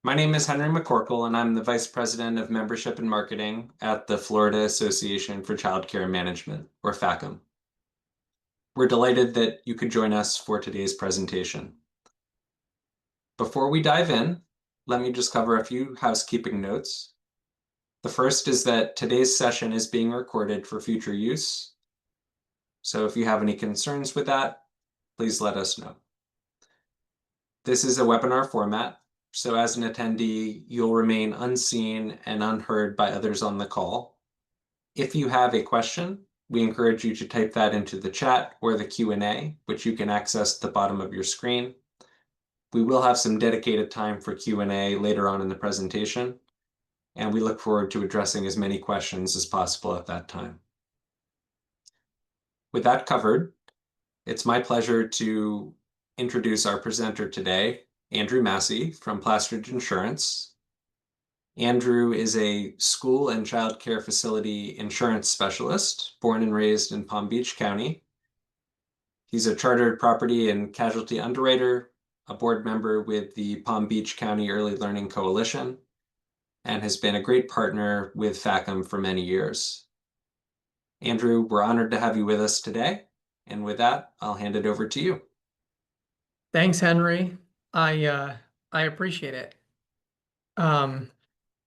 My name is Henry McCorkle, and I'm the Vice President of Membership and Marketing at the Florida Association for Childcare Management, or FACM. We're delighted that you could join us for today's presentation. Before we dive in, let me just cover a few housekeeping notes. The first is that today's session is being recorded for future use. So if you have any concerns with that, please let us know. This is a webinar format, so as an attendee, you'll remain unseen and unheard by others on the call. If you have a question, we encourage you to type that into the chat or the Q&A, which you can access at the bottom of your screen. We will have some dedicated time for Q&A later on in the presentation, and we look forward to addressing as many questions as possible at that time. With that covered, it's my pleasure to introduce our presenter today, Andrew Massie from Plastridge Insurance. Andrew is a school and child care facility insurance specialist, born and raised in Palm Beach County. He's a chartered property and casualty underwriter, a board member with the Palm Beach County Early Learning Coalition, and has been a great partner with FACM for many years. Andrew, we're honored to have you with us today. And with that, I'll hand it over to you. Thanks, Henry. I appreciate it.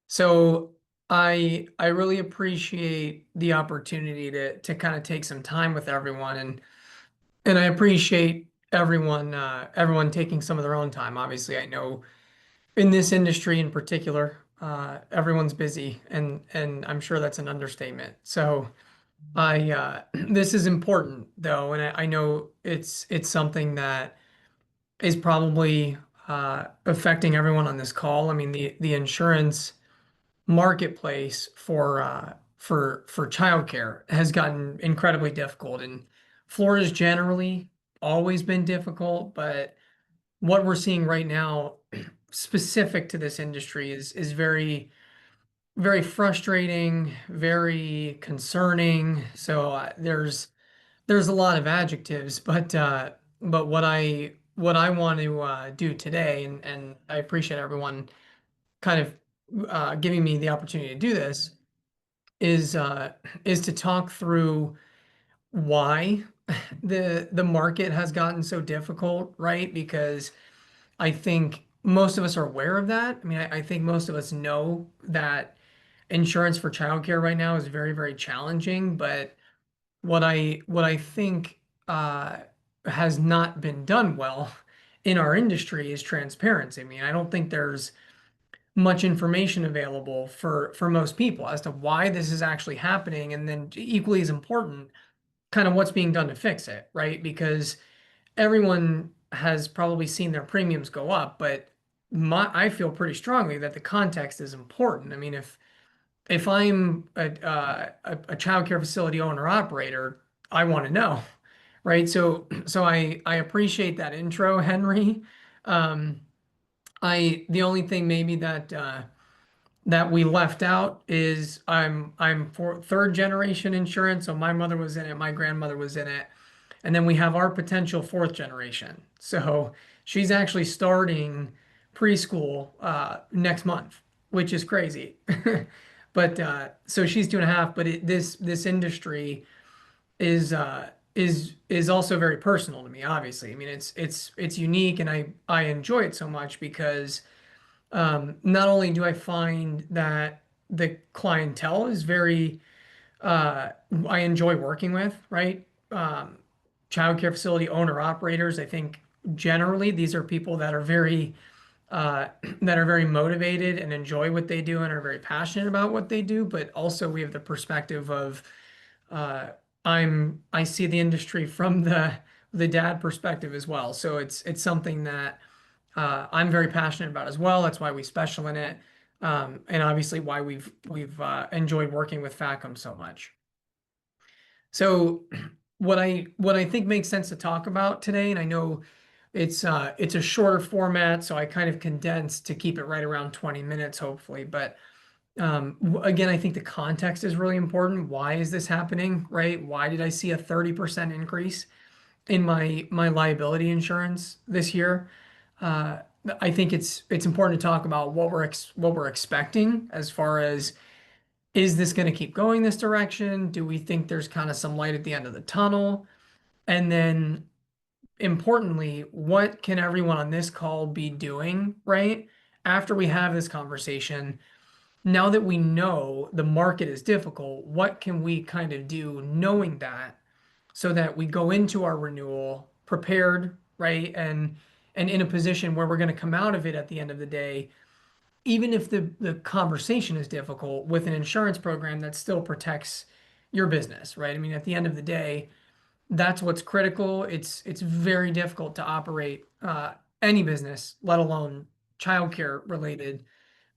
So I really appreciate the opportunity to kind of take some time with everyone, and I appreciate everyone taking some of their own time. Obviously, I know in this industry in particular, everyone's busy, and I'm sure that's an understatement. So this is important though, and I know it's something that is probably affecting everyone on this call. I mean, the insurance marketplace for childcare has gotten incredibly difficult, and Florida's generally always been difficult, but what we're seeing right now, specific to this industry, is very, very frustrating, very concerning. So there's a lot of adjectives, but what I want to do today, and I appreciate everyone kind of giving me the opportunity to do this, is to talk through why the market has gotten so difficult, right? Because I think most of us are aware of that. I mean, I think most of us know that insurance for childcare right now is very, very challenging, but what I think has not been done well in our industry is transparency. I mean, I don't think there's much information available for most people as to why this is actually happening, and then equally as important, kind of what's being done to fix it, right? Because everyone has probably seen their premiums go up, but I feel pretty strongly that the context is important. I mean, if I'm a child care facility owner operator, I want to know, right? So I appreciate that intro, Henry. Um, the only thing maybe that we left out is I'm for third generation insurance, so my mother was in it, my grandmother was in it, and then we have our potential fourth generation. So she's actually starting preschool next month, which is crazy. But so she's 2.5. But this industry is also very personal to me. Obviously, I mean it's unique, and I enjoy it so much because not only do I find that the clientele is very I enjoy working with, right? Child care facility owner operators. I think generally these are people that are very that are very motivated and enjoy what they do and are very passionate about what they do. But also we have the perspective of uh, I see the industry from the dad perspective as well. So it's something that I'm very passionate about as well. That's why we special in it, and obviously why we've enjoyed working with FACM so much. So what I think makes sense to talk about today, and I know it's a shorter format, so I kind of condensed to keep it right around 20 minutes, hopefully. But again, I think the context is really important. Why is this happening, right? Why did I see a 30% increase in my liability insurance this year? I think it's important to talk about what we're expecting as far as, is this going to keep going this direction? Do we think there's kind of some light at the end of the tunnel? And then importantly, what can everyone on this call be doing, right? After we have this conversation, now that we know the market is difficult, what can we kind of do knowing that, so that we go into our renewal prepared, right? And in a position where we're going to come out of it at the end of the day, even if the conversation is difficult, with an insurance program that still protects your business, right? I mean, at the end of the day, that's what's critical. It's very difficult to operate any business, let alone childcare related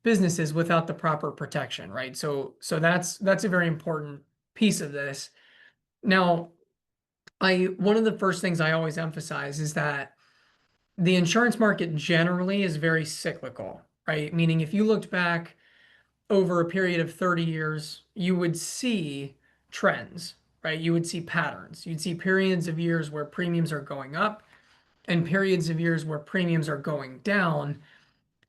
businesses, without the proper protection, right? So that's a very important piece of this. Now, I one of the first things I always emphasize is that the insurance market generally is very cyclical, right? Meaning if you looked back over a period of 30 years, you would see trends, right? You would see patterns. You'd see periods of years where premiums are going up and periods of years where premiums are going down.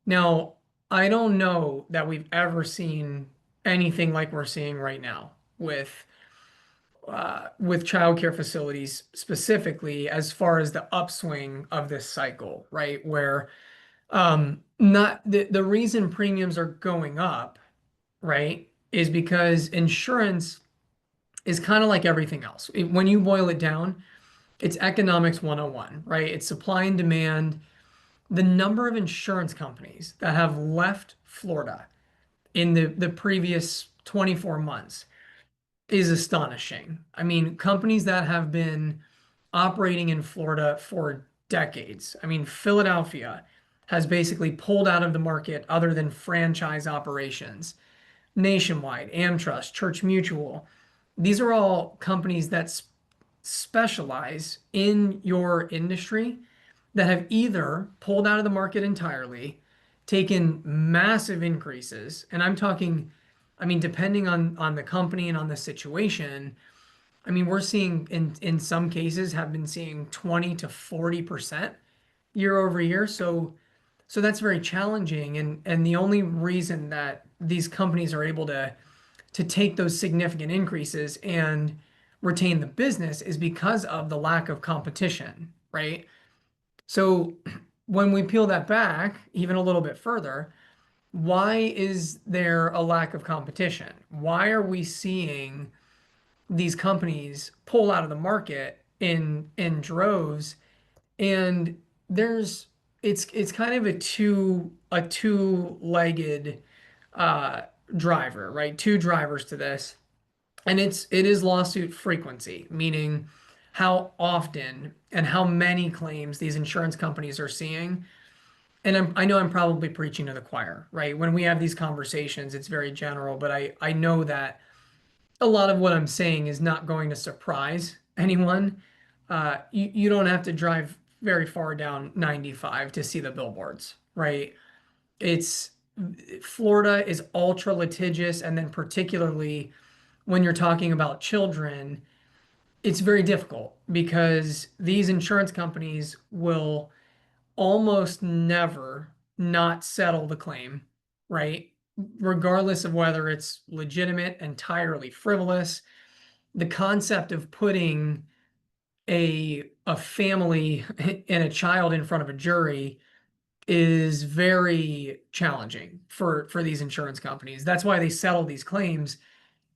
Now, I don't know that we've ever seen anything like we're seeing right now with childcare facilities specifically, as far as the upswing of this cycle, right? Where not the reason premiums are going up, right, is because insurance is kind of like everything else. When you boil it down, it's economics 101, right? It's supply and demand. The number of insurance companies that have left Florida in the previous 24 months is astonishing. I mean, companies that have been operating in Florida for decades. I mean, Philadelphia has basically pulled out of the market other than franchise operations. Nationwide, AmTrust, Church Mutual. These are all companies that specialize in your industry, that have either pulled out of the market entirely, taken massive increases, and I'm talking, I mean, depending on the company and on the situation, I mean, we're seeing in some cases have been seeing 20 to 40% year over year. So that's very challenging. And the only reason that these companies are able to take those significant increases and retain the business is because of the lack of competition, right? So when we peel that back even a little bit further, why is there a lack of competition? Why are we seeing these companies pull out of the market in droves? And there's it's kind of a two-legged uh driver, right? Two drivers to this. And it is lawsuit frequency, meaning how often and how many claims these insurance companies are seeing. And I know I'm probably preaching to the choir, right? When we have these conversations, it's very general, but I know that a lot of what I'm saying is not going to surprise anyone. You don't have to drive very far down 95 to see the billboards, right? It's Florida is ultra litigious, and then particularly when you're talking about children, it's very difficult because these insurance companies will almost never not settle the claim, right? Regardless of whether it's legitimate, entirely frivolous. The concept of putting a family and a child in front of a jury is very challenging for these insurance companies. That's why they settle these claims,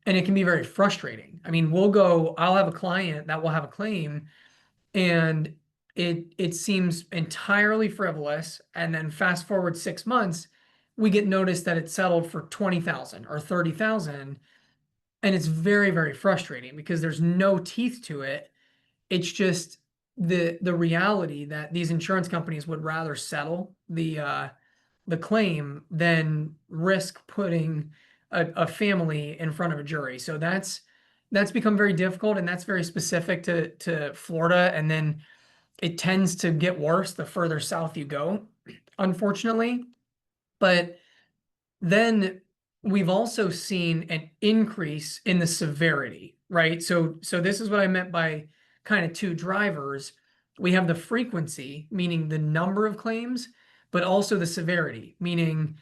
and it can be very frustrating. I mean, I'll have a client that will have a claim, and it seems entirely frivolous, and then fast forward 6 months, we get notice that it's settled for 20,000 or 30,000, and it's very, very frustrating because there's no teeth to it. It's just the reality that these insurance companies would rather settle the claim than risk putting a family in front of a jury. So that's become very difficult, and that's very specific to Florida. And then it tends to get worse the further south you go, unfortunately. But then we've also seen an increase in the severity, right? So this is what I meant by kind of two drivers. We have the frequency, meaning the number of claims, but also the severity, meaning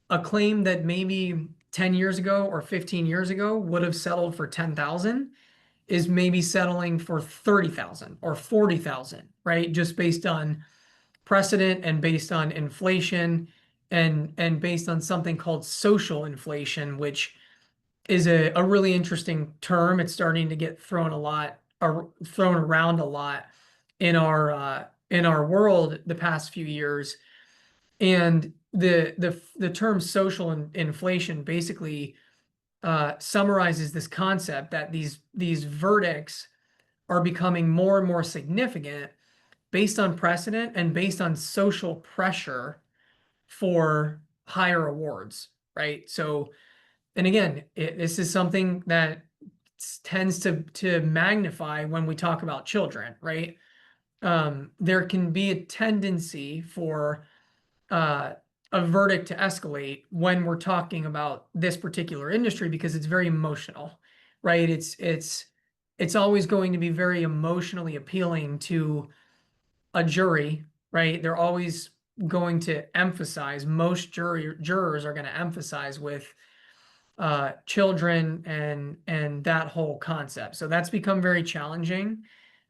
a claim that maybe 10 years ago or 15 years ago would have settled for 10,000 is maybe settling for 30,000 or 40,000, right? Just based on precedent and based on inflation and based on something called social inflation, which is a really interesting term. It's starting to get thrown around a lot in our world the past few years. And the term inflation basically summarizes this concept that these verdicts are becoming more and more significant based on precedent and based on social pressure for higher awards, right? So, and again, this is something that tends to magnify when we talk about children, right? There can be a tendency for uh, a verdict to escalate when we're talking about this particular industry because it's very emotional, right? It's always going to be very emotionally appealing to a jury, right? They're always going to emphasize, most jurors are going to emphasize with children and that whole concept. So that's become very challenging.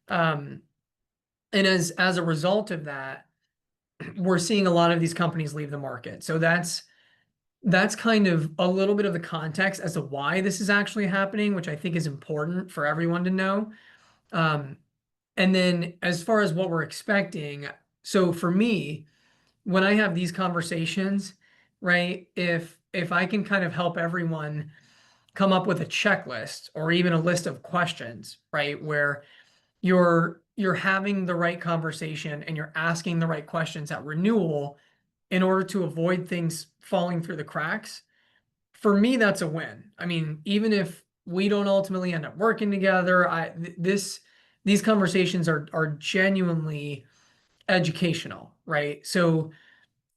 Um, and as a result of that, we're seeing a lot of these companies leave the market. So that's kind of a little bit of the context as to why this is actually happening, which I think is important for everyone to know. Um, and then as far as what we're expecting, so for me, when I have these conversations, right, if I can kind of help everyone come up with a checklist or even a list of questions, right, where you're having the right conversation and you're asking the right questions at renewal in order to avoid things falling through the cracks. For me, that's a win. I mean, even if we don't ultimately end up working together, these conversations are genuinely educational, right? So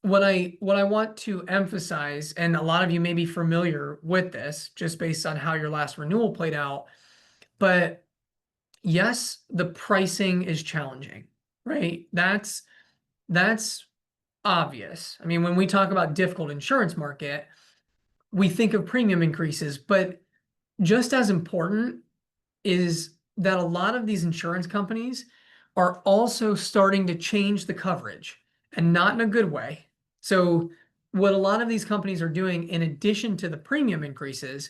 what I want to emphasize, and a lot of you may be familiar with this just based on how your last renewal played out, but yes, the pricing is challenging, right? That's obvious. I mean, when we talk about difficult insurance market, we think of premium increases, but just as important is that a lot of these insurance companies are also starting to change the coverage and not in a good way. So what a lot of these companies are doing in addition to the premium increases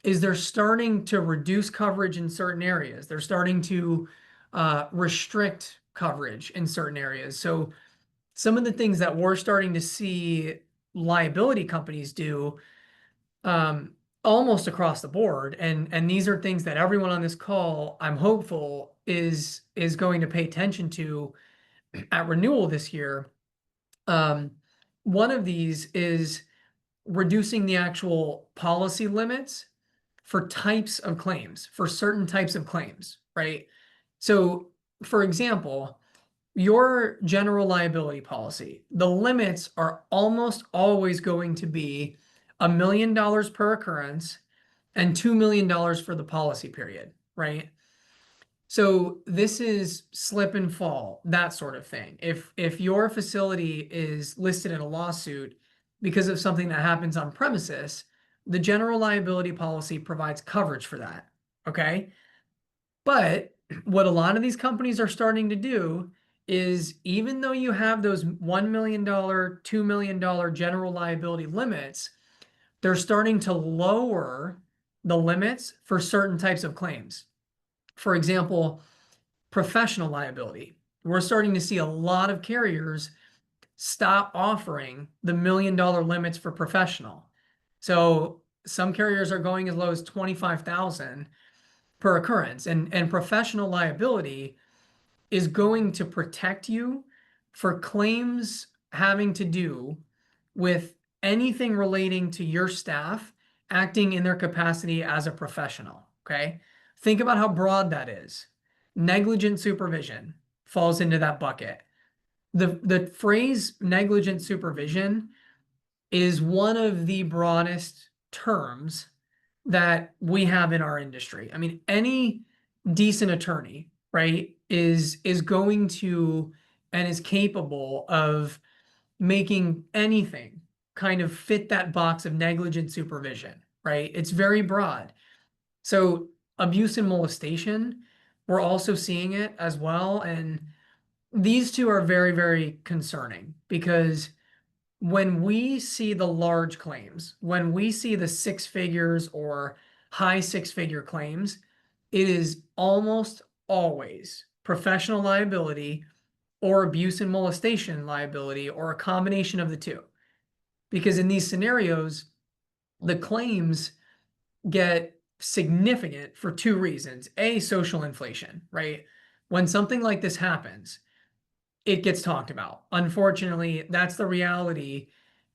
is they're starting to reduce coverage in certain areas. They're starting to restrict coverage in certain areas. So some of the things that we're starting to see liability companies do um, almost across the board, and these are things that everyone on this call, I'm hopeful, is going to pay attention to at renewal this year. Um, One of these is reducing the actual policy limits for types of claims, for certain types of claims, right? So, for example, your general liability policy, the limits are almost always going to be $1 million per occurrence and $2 million for the policy period, right? So this is slip and fall, that sort of thing. If your facility is listed in a lawsuit because of something that happens on premises, the general liability policy provides coverage for that. Okay. But what a lot of these companies are starting to do is even though you have those $1 million, $2 million general liability limits, they're starting to lower the limits for certain types of claims. For example, professional liability. We're starting to see a lot of carriers stop offering the $1 million limits for professional. So some carriers are going as low as 25,000 per occurrence, and professional liability is going to protect you for claims having to do with anything relating to your staff acting in their capacity as a professional. Okay. Think about how broad that is. Negligent supervision falls into that bucket. The phrase negligent supervision is one of the broadest terms that we have in our industry. I mean, any decent attorney, right, is going to and is capable of making anything kind of fit that box of negligent supervision, right? It's very broad. So abuse and molestation, we're also seeing it as well. And these two are very, very concerning because when we see the large claims, when we see the six figures or high six-figure claims, it is almost always professional liability or abuse and molestation liability or a combination of the two. Because in these scenarios, the claims get significant for two reasons. A, social inflation, right? When something like this happens, it gets talked about. Unfortunately, that's the reality.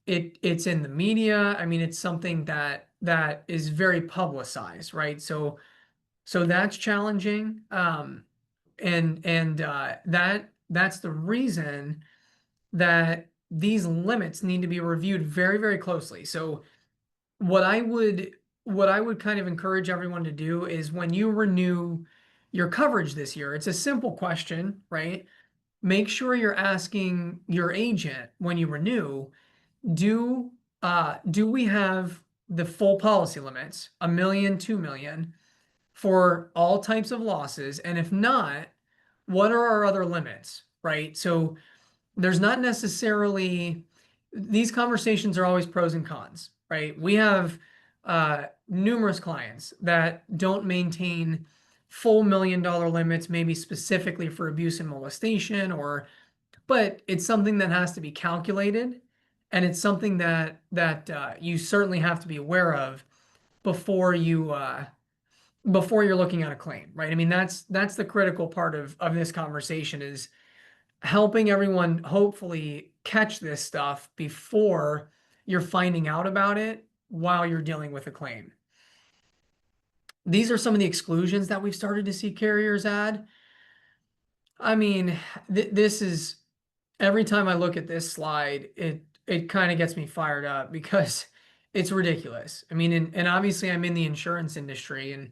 It's in the media. I mean, it's something that is very publicized, right? So that's challenging. And that's the reason that these limits need to be reviewed very, very closely. So what I would what I would kind of encourage everyone to do is when you renew your coverage this year, it's a simple question, right? Make sure you're asking your agent when you renew, do do we have the full policy limits, 1 million, 2 million for all types of losses? And if not, what are our other limits, right? So there's not necessarily these conversations are always pros and cons, right? We have numerous clients that don't maintain full $1 million limits, maybe specifically for abuse and molestation, or but it's something that has to be calculated, and it's something that you certainly have to be aware of before before you're looking at a claim, right? I mean, that's the critical part of this conversation is helping everyone hopefully catch this stuff before you're finding out about it while you're dealing with a claim. These are some of the exclusions that we've started to see carriers add. I mean, this is every time I look at this slide, it kind of gets me fired up because it's ridiculous. I mean, and obviously I'm in the insurance industry, and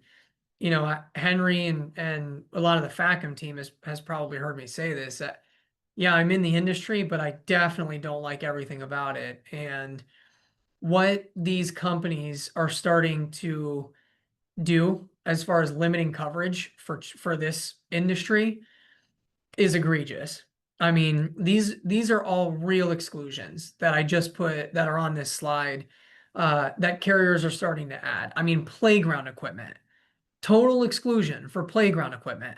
Henry and a lot of the FACM team has probably heard me say this. Yeah, I'm in the industry, but I definitely don't like everything about it. And what these companies are starting to do as far as limiting coverage for this industry is egregious. I mean, these are all real exclusions that I just put that are on this slide that carriers are starting to add. I mean, playground equipment, total exclusion for playground equipment.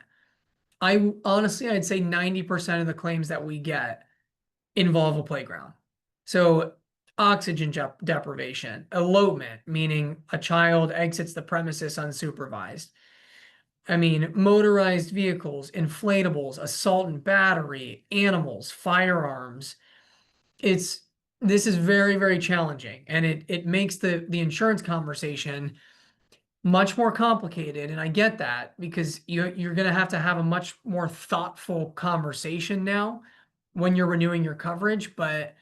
I honestly, I'd say 90% of the claims that we get involve a playground. So oxygen deprivation, elopement, meaning a child exits the premises unsupervised. I mean, motorized vehicles, inflatables, assault and battery, animals, firearms. It's this is very, very challenging, and it makes the insurance conversation much more complicated. And I get that because you're going to have a much more thoughtful conversation now when you're renewing your coverage. But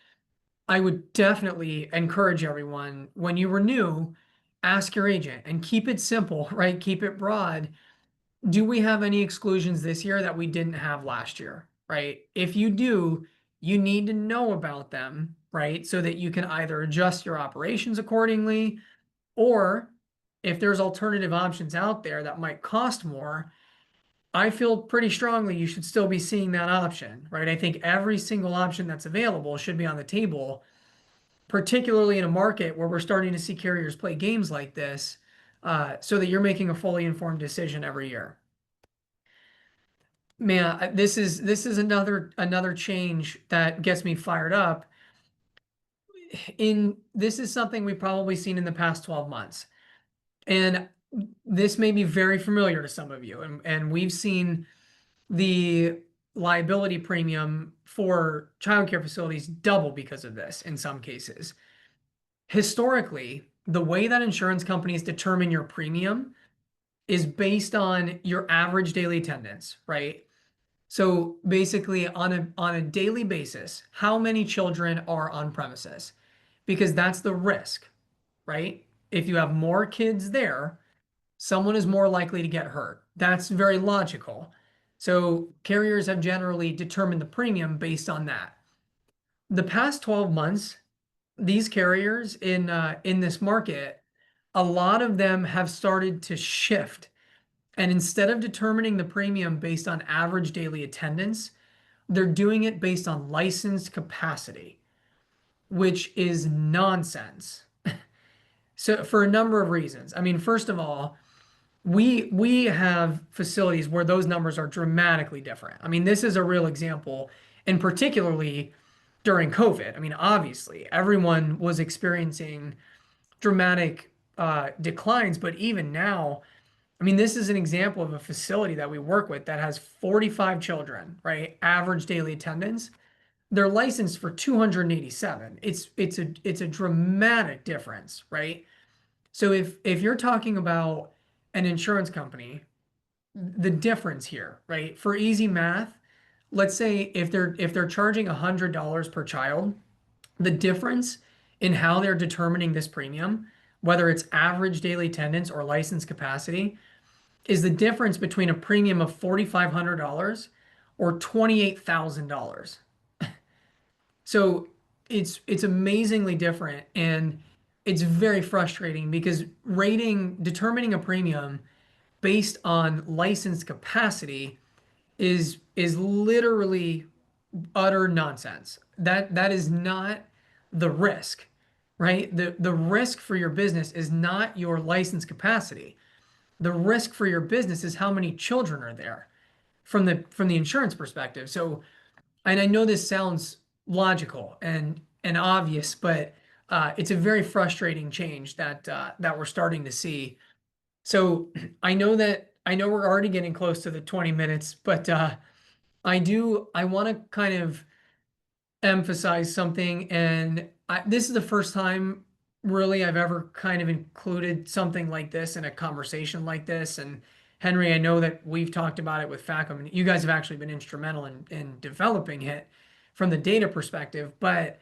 I would definitely encourage everyone when you renew, ask your agent and keep it simple, right? Keep it broad. Do we have any exclusions this year that we didn't have last year, right? If you do, you need to know about them, right? So that you can either adjust your operations accordingly, or if there's alternative options out there that might cost more, I feel pretty strongly you should still be seeing that option, right? I think every single option that's available should be on the table, particularly in a market where we're starting to see carriers play games like this, so that you're making a fully informed decision every year. Man, this is another change that gets me fired up. This is something we've probably seen in the past 12 months. And this may be very familiar to some of you. And we've seen the liability premium for childcare facilities double because of this in some cases. Historically, the way that insurance companies determine your premium is based on your average daily attendance, right? So basically on a daily basis, how many children are on premises? Because that's the risk, right? If you have more kids there, someone is more likely to get hurt. That's very logical. So carriers have generally determined the premium based on that. the past 12 months, these carriers in this market, a lot of them have started to shift. And instead of determining the premium based on average daily attendance, they're doing it based on licensed capacity, which is nonsense. So for a number of reasons. I mean, first of all, we have facilities where those numbers are dramatically different. I mean, this is a real example, and particularly during COVID. I mean, obviously, everyone was experiencing dramatic declines, but even now, I mean, this is an example of a facility that we work with that has 45 children, right? Average daily attendance. They're licensed for 287. It's a dramatic difference, right? So if you're talking about an insurance company, the difference here, right? For easy math, let's say if they're charging $100 per child, the difference in how they're determining this premium, whether it's average daily attendance or license capacity, is the difference between a premium of $4,500 or $28,000. So it's amazingly different, and it's very frustrating because determining a premium based on license capacity is literally utter nonsense. That is not the risk, right? The risk for your business is not your license capacity. The risk for your business is how many children are there from the insurance perspective. So, and I know this sounds logical and obvious, but it's a very frustrating change that we're starting to see. So I know we're already getting close to the 20 minutes, but I want to kind of emphasize something, and this is the first time really I've ever kind of included something like this in a conversation like this. And Henry, I know that we've talked about it with FACM, and you guys have actually been instrumental in developing it from the data perspective. But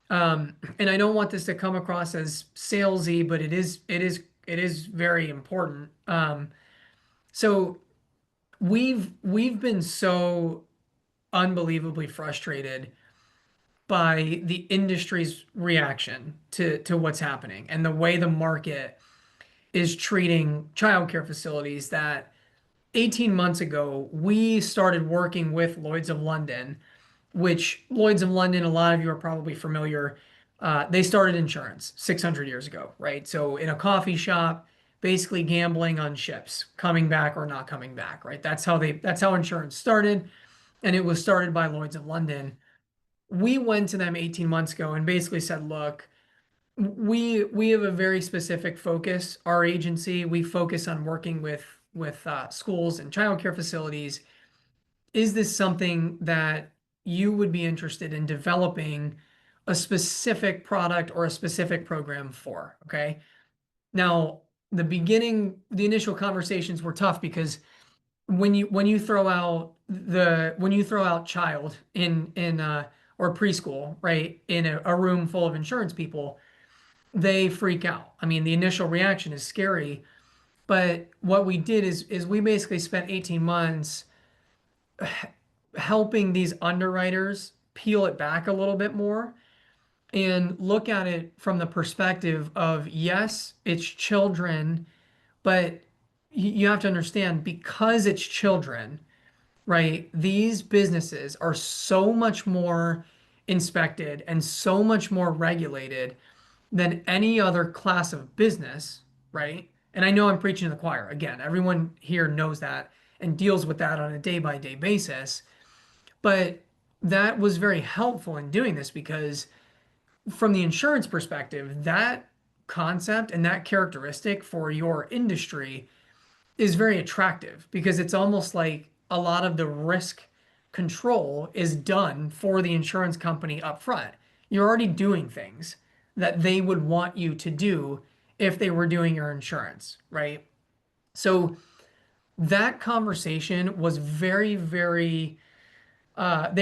and I don't want this to come across as salesy, but it is very important. So we've been so unbelievably frustrated by the industry's reaction to what's happening and the way the market is treating childcare facilities that 18 months ago we started working with Lloyd's of London, which Lloyd's of London, a lot of you are probably familiar. They started insurance 600 years ago, right? So in a coffee shop, basically gambling on ships coming back or not coming back, right? That's how insurance started, and it was started by Lloyd's of London. We went to them 18 months ago and basically said, look, we have a very specific focus. Our agency, we focus on working with schools and childcare facilities. Is this something that you would be interested in developing a specific product or a specific program for? Okay. Now, the initial conversations were tough because when you throw out child in or preschool, right, in a room full of insurance people, they freak out. I mean, the initial reaction is scary, but what we did is we basically spent 18 months helping these underwriters peel it back a little bit more and look at it from the perspective of, yes, it's children, but you have to understand, because it's children, right? These businesses are so much more inspected and so much more regulated than any other class of business, right? And I know I'm preaching to the choir. Again, everyone here knows that and deals with that on a day-by-day basis. But that was very helpful in doing this because from the insurance perspective, that concept and that characteristic for your industry is very attractive because it's almost like a lot of the risk control is done for the insurance company up front. You're already doing things that they would want you to do if they were doing your insurance, right? So that conversation was they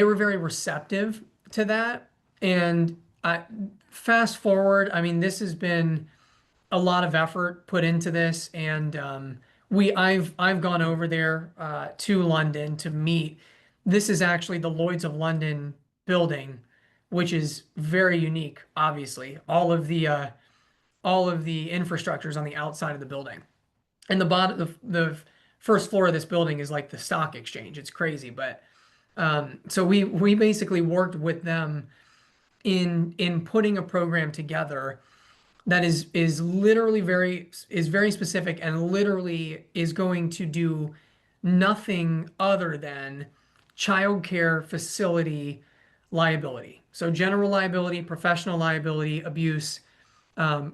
were very receptive to that. And fast forward, I mean, this has been a lot of effort put into this, and I've gone over there to London to meet. This is actually the Lloyd's of London building which is very unique, obviously. All of the infrastructure is on the outside of the building. And the first floor of this building is like the stock exchange. It's crazy, but so we basically worked with them in putting a program together that is literally very specific and literally is going to do nothing other than childcare facility liability. So general liability, professional liability, abuse.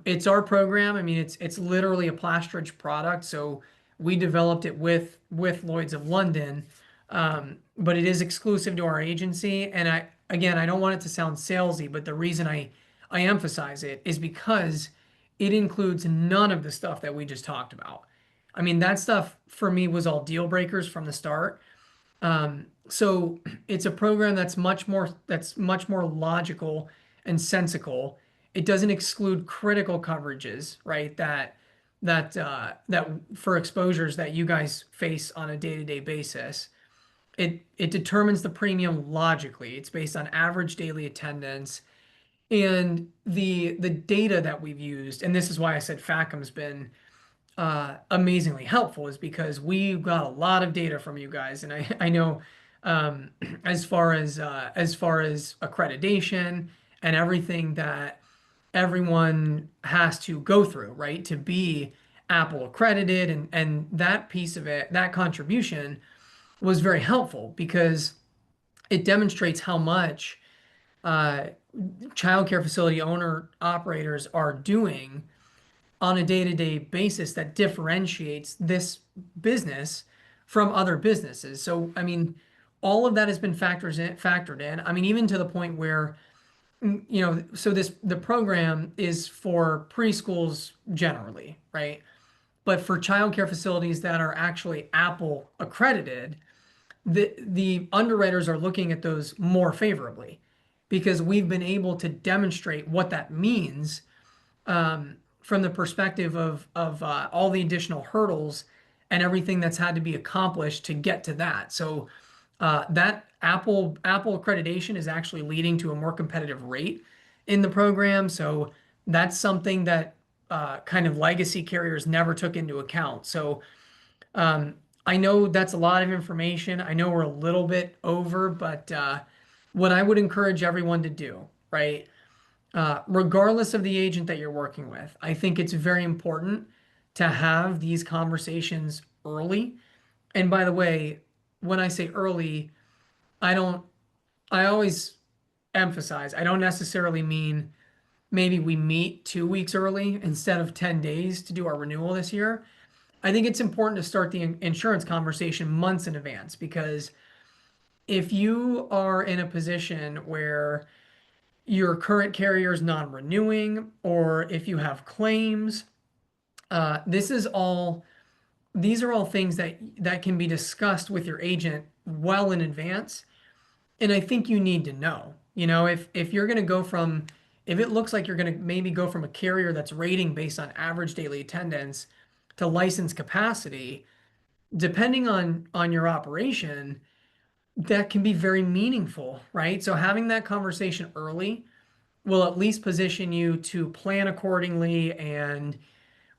It's our program. I mean, it's literally a Plastridge product. So we developed it with Lloyd's of London, but it is exclusive to our agency. And I don't want it to sound salesy, but the reason I emphasize it is because it includes none of the stuff that we just talked about. I mean, that stuff for me was all deal breakers from the start. So it's a program that's much more logical and sensical. It doesn't exclude critical coverages, right? That for exposures that you guys face on a day-to-day basis. It determines the premium logically. It's based on average daily attendance and the data that we've used, and this is why I said FACM's been amazingly helpful, is because we got a lot of data from you guys, and I know um, as far as accreditation and everything that everyone has to go through, right, to be Apple accredited, and that piece of it, that contribution was very helpful because it demonstrates how much uh, childcare facility owner operators are doing on a day-to-day basis that differentiates this business from other businesses. So, I mean, all of that has been factored in. I mean, even to the point where, so the program is for preschools generally, right? But for childcare facilities that are actually Apple accredited, the underwriters are looking at those more favorably because we've been able to demonstrate what that means from the perspective of all the additional hurdles and everything that's had to be accomplished to get to that. So that Apple accreditation is actually leading to a more competitive rate in the program. So that's something that kind of legacy carriers never took into account. So I know that's a lot of information. I know we're a little bit over, but what I would encourage everyone to do, right? Regardless of the agent that you're working with, I think it's very important to have these conversations early. And by the way, when I say early, I don't, I always emphasize, I don't necessarily mean maybe we meet 2 weeks early instead of 10 days to do our renewal this year. I think it's important to start the insurance conversation months in advance because if you are in a position where your current carrier is non-renewing, or if you have claims, this is all these are all things that can be discussed with your agent well in advance. And I think you need to know, if you're going to go from, if it looks like you're going to maybe go from a carrier that's rating based on average daily attendance to license capacity, depending on your operation, that can be very meaningful, right? So having that conversation early will at least position you to plan accordingly and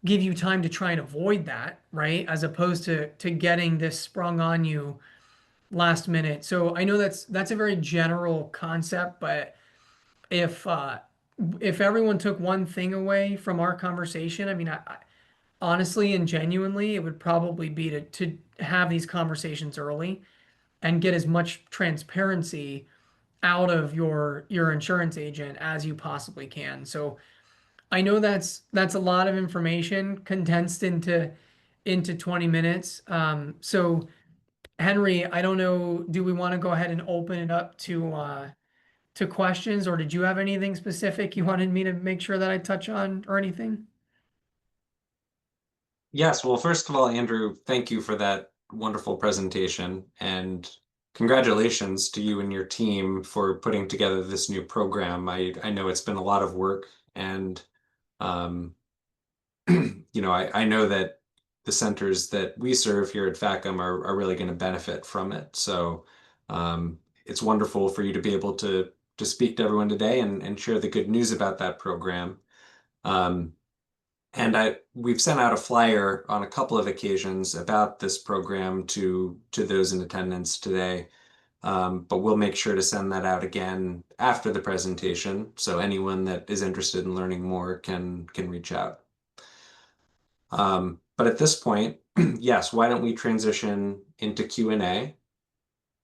give you time to try and avoid that, right? As opposed to getting this sprung on you last minute. So I know that's a very general concept, but if uh if everyone took one thing away from our conversation, I mean, I honestly and genuinely, it would probably be to have these conversations early and get as much transparency out of your insurance agent as you possibly can. So I know that's a lot of information condensed into 20 minutes. So Henry, I don't know, do we want to go ahead and open it up to questions, or did you have anything specific you wanted me to make sure that I touch on or anything? Yes, well, first of all, Andrew, thank you for that wonderful presentation, and congratulations to you and your team for putting together this new program. I know it's been a lot of work, and um, I know that the centers that we serve here at FACM are really going to benefit from it. So it's wonderful for you to be able to to speak to everyone today and share the good news about that program. Um, and we've sent out a flyer on a couple of occasions about this program to those in attendance today. But we'll make sure to send that out again after the presentation, so anyone that is interested in learning more can reach out. But at this point, yes, why don't we transition into Q&A?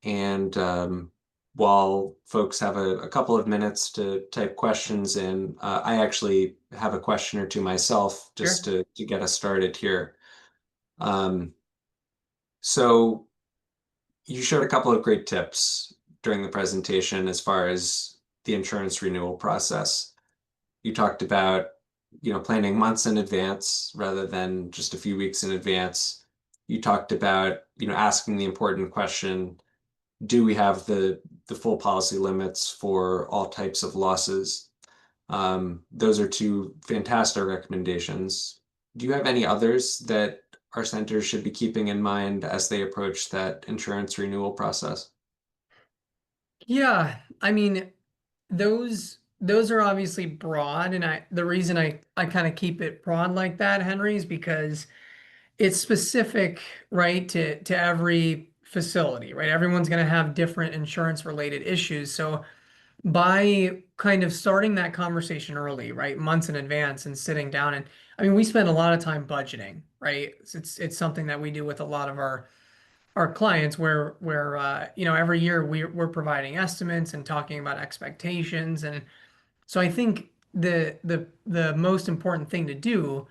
And while folks have a couple of minutes to type questions in, I actually have a question or two myself just Sure. to get us started here. Um, so you showed a couple of great tips during the presentation as far as the insurance renewal process. You talked about, planning months in advance rather than just a few weeks in advance. You talked about, asking the important question, do we have the full policy limits for all types of losses? Those are two fantastic recommendations. Do you have any others that our centers should be keeping in mind as they approach that insurance renewal process? Yeah, I mean, those are obviously broad, and the reason I kind of keep it broad like that, Henry, is because it's specific, right, to every facility, right? Everyone's going to have different insurance related issues. So by kind of starting that conversation early, right, months in advance and sitting down and I mean, we spend a lot of time budgeting, right? It's something that we do with a lot of our clients where every year we're providing estimates and talking about expectations. And so I think the most important thing to do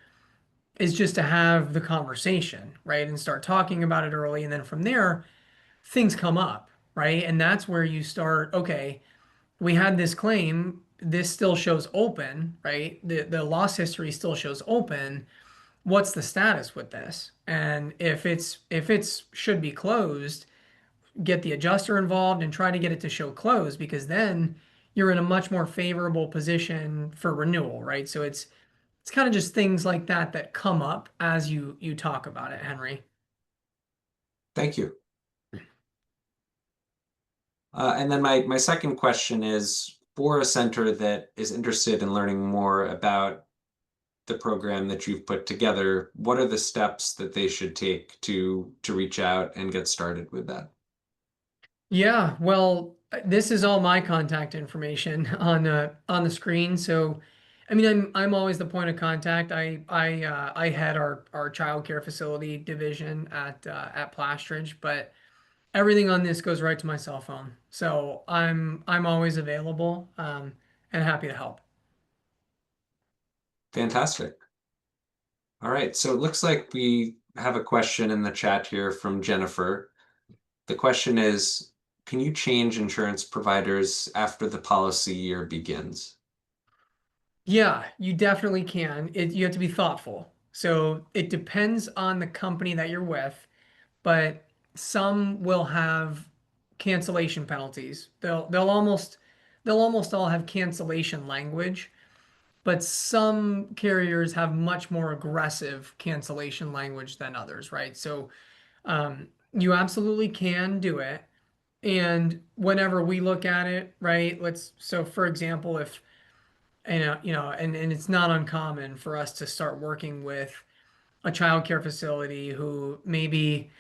is just to have the conversation, right? And start talking about it early. And then from there, things come up, right? And that's where you start, okay, we had this claim, this still shows open, right? The loss history still shows open. What's the status with this? And if it's should be closed, get the adjuster involved and try to get it to show close, because then you're in a much more favorable position for renewal, right? So it's kind of just things like that that come up as you talk about it, Henry. Thank you. And then my second question is for a center that is interested in learning more about the program that you've put together, what are the steps that they should take to reach out and get started with that? Yeah, well, this is all my contact information on the screen. So, I mean, I'm always the point of contact. I head our child care facility division at Plastridge, but everything on this goes right to my cell phone. So I'm always available and happy to help. Fantastic. All right, so it looks like we have a question in the chat here from Jennifer. The question is, can you change insurance providers after the policy year begins? Yeah, you definitely can. You have to be thoughtful. So it depends on the company that you're with, but some will have cancellation penalties. They'll almost all have cancellation language, but some carriers have much more aggressive cancellation language than others, right? So you absolutely can do it. And whenever we look at it, right, so for example, if and it's not uncommon for us to start working with a childcare facility who maybe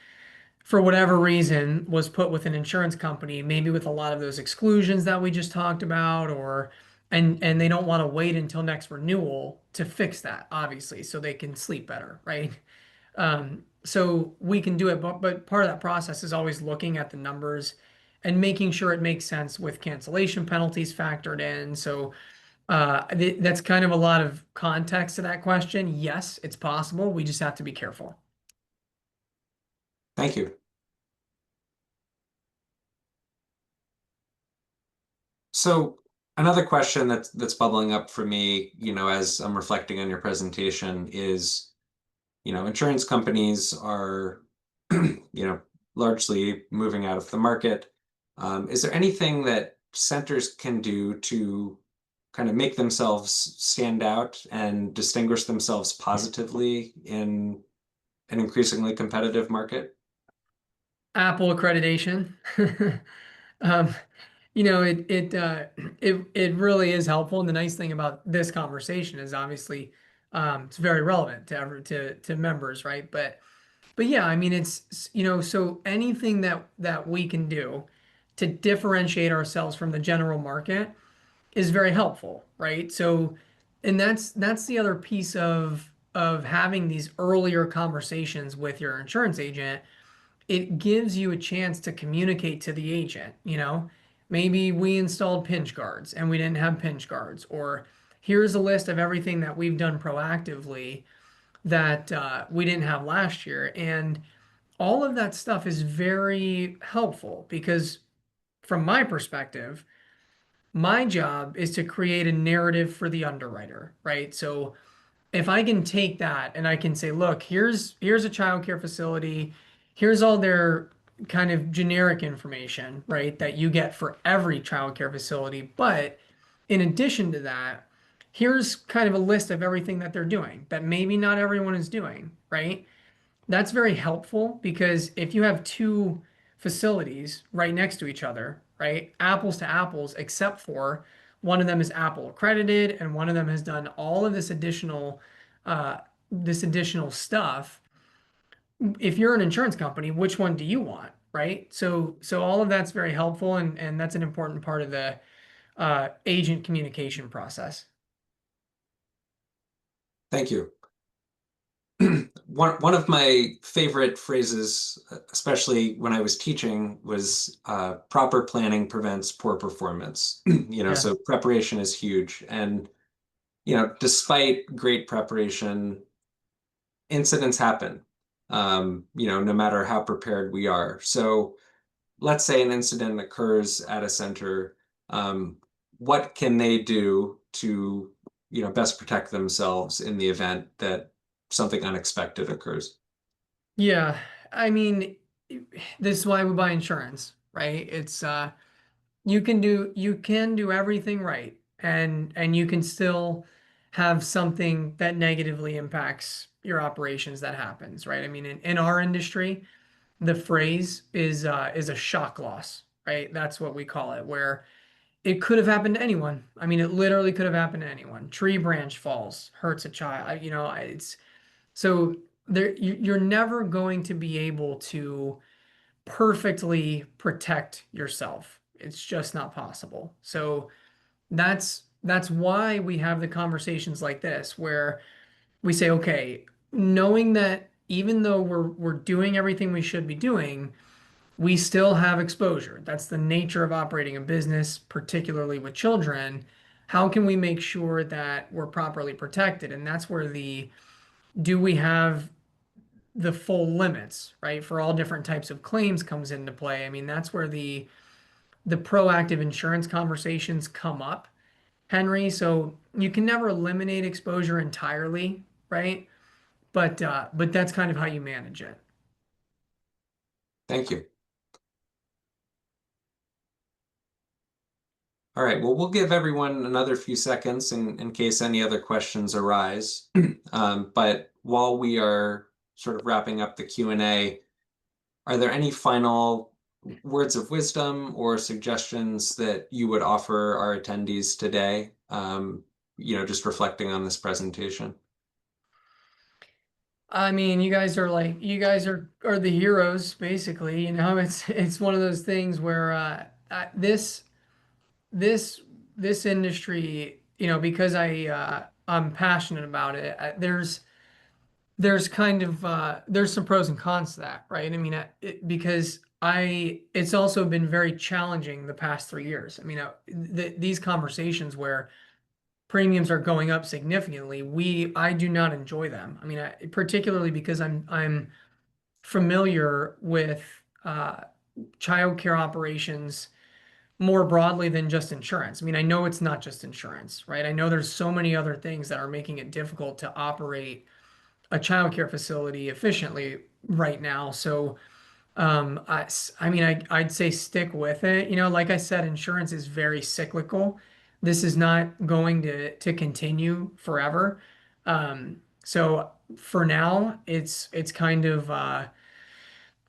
for whatever reason was put with an insurance company, maybe with a lot of those exclusions that we just talked about, or and they don't want to wait until next renewal to fix that, obviously, so they can sleep better, right? So we can do it, but part of that process is always looking at the numbers and making sure it makes sense with cancellation penalties factored in. So that's kind of a lot of context to that question. Yes, it's possible. We just have to be careful. Thank you. So another question that's bubbling up for me, as I'm reflecting on your presentation is, insurance companies are, largely moving out of the market. Is there anything that centers can do to kind of make themselves stand out and distinguish themselves positively in an increasingly competitive market? Apple accreditation. Um, it really is helpful. And the nice thing about this conversation is obviously it's very relevant to members, right? But yeah, I mean it's so anything that we can do to differentiate ourselves from the general market is very helpful, right? So, and that's the other piece of having these earlier conversations with your insurance agent. It gives you a chance to communicate to the agent. Maybe we installed pinch guards and we didn't have pinch guards, or here's a list of everything that we've done proactively that we didn't have last year. And all of that stuff is very helpful because from my perspective, my job is to create a narrative for the underwriter, right? So if I can take that and I can say, look, here's a childcare facility, here's all their kind of generic information, right, that you get for every childcare facility. But in addition to that, here's kind of a list of everything that they're doing that maybe not everyone is doing, right? That's very helpful because if you have two facilities right next to each other, right, apples to apples, except for one of them is Apple accredited and one of them has done all of uh, this additional stuff. If you're an insurance company, which one do you want, right? So all of that's very helpful, and that's an important part of the agent communication process. Thank you. One of my favorite phrases, especially when I was teaching, was proper planning prevents poor performance. Yeah. So preparation is huge. And, despite great preparation, incidents happen, no matter how prepared we are. So let's say an incident occurs at a center. Um, what can they do to, best protect themselves in the event that something unexpected occurs? Yeah. I mean, this is why we buy insurance, right? It's you can do everything right and you can still have something that negatively impacts your operations that happens, right? I mean, in our industry, the phrase is a shock loss, right? That's what we call it, where it could have happened to anyone. I mean, it literally could have happened to anyone. Tree branch falls, hurts a child. It's so you're never going to be able to perfectly protect yourself. It's just not possible. So that's why we have the conversations like this where we say, okay, knowing that even though we're doing everything we should be doing, we still have exposure. That's the nature of operating a business, particularly with children. How can we make sure that we're properly protected? And that's where the do we have the full limits, right, for all different types of claims comes into play. I mean, that's where the proactive insurance conversations come up, Henry. So you can never eliminate exposure entirely, right? But that's kind of how you manage it. Thank you. All right, well, we'll give everyone another few seconds in case any other questions arise. But while we are sort of wrapping up the Q&A, are there any final words of wisdom or suggestions that you would offer our attendees today? Just reflecting on this presentation. I mean, you guys are the heroes, basically. It's one of those things where this this industry, because I'm passionate about it. There's kind of there's some pros and cons to that, right? I mean, because it's also been very challenging the past 3 years. I mean, these conversations where premiums are going up significantly, I do not enjoy them. I mean, particularly because I'm familiar with uh, childcare operations more broadly than just insurance. I mean, I know it's not just insurance, right? I know there's so many other things that are making it difficult to operate a childcare facility efficiently right now. So, I mean, I'd say stick with it. Like I said, insurance is very cyclical. This is not going to continue forever. So for now, it's kind of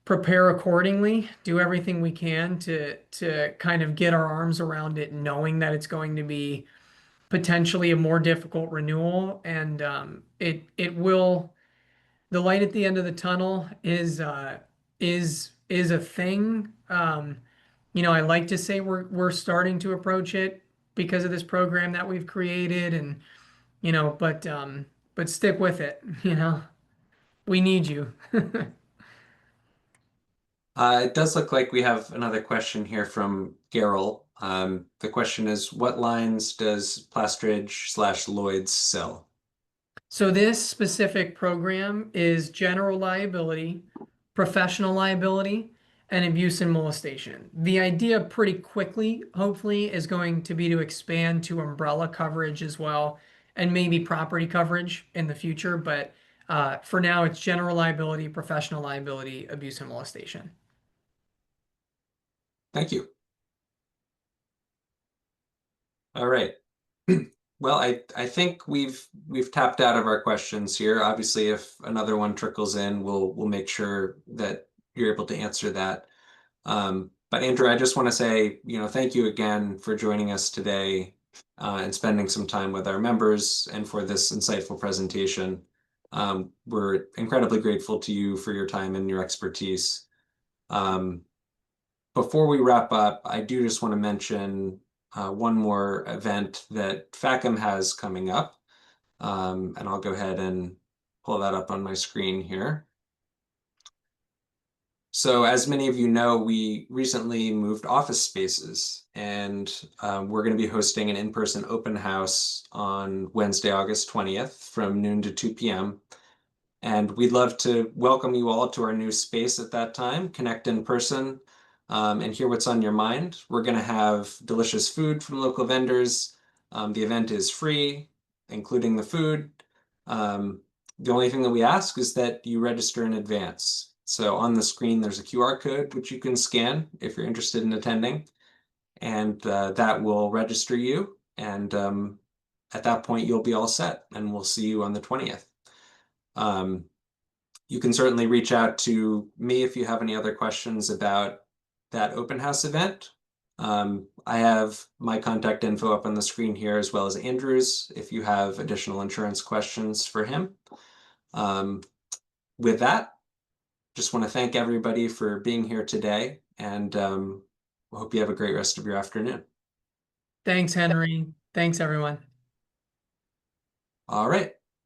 prepare accordingly, do everything we can to kind of get our arms around it, knowing that it's going to be potentially a more difficult renewal, and it will. The light at the end of the tunnel is a thing. I like to say we're starting to approach it because of this program that we've created, and but stick with it. We need you. It does look like we have another question here from Gerald. The question is, what lines does Plastridge/Lloyd's sell? So this specific program is general liability, professional liability, and abuse and molestation. The idea pretty quickly, hopefully, is going to be to expand to umbrella coverage as well, and maybe property coverage in the future. But for now, it's general liability, professional liability, abuse and molestation. Thank you. All right. Well, I think we've tapped out of our questions here. Obviously, if another one trickles in, we'll make sure that you're able to answer that. But Andrew, I just want to say, thank you again for joining us today and spending some time with our members and for this insightful presentation. We're incredibly grateful to you for your time and your expertise. Before we wrap up, I do just want to mention one more event that FACM has coming up. And I'll go ahead and pull that up on my screen here. So as many of you know, we recently moved office spaces, and we're going to be hosting an in-person open house on Wednesday, August 20th from noon to 2 p.m. And we'd love to welcome you all to our new space at that time, connect in person, and hear what's on your mind. We're going to have delicious food from local vendors. The event is free, including the food. The only thing that we ask is that you register in advance. So on the screen, there's a QR code which you can scan if you're interested in attending, and that will register you. And at that point, you'll be all set, and we'll see you on the 20th. You can certainly reach out to me if you have any other questions about that open house event. I have my contact info up on the screen here, as well as Andrew's, if you have additional insurance questions for him. With that, just want to thank everybody for being here today, and hope you have a great rest of your afternoon. Thanks, Henry. Thanks, everyone. All right.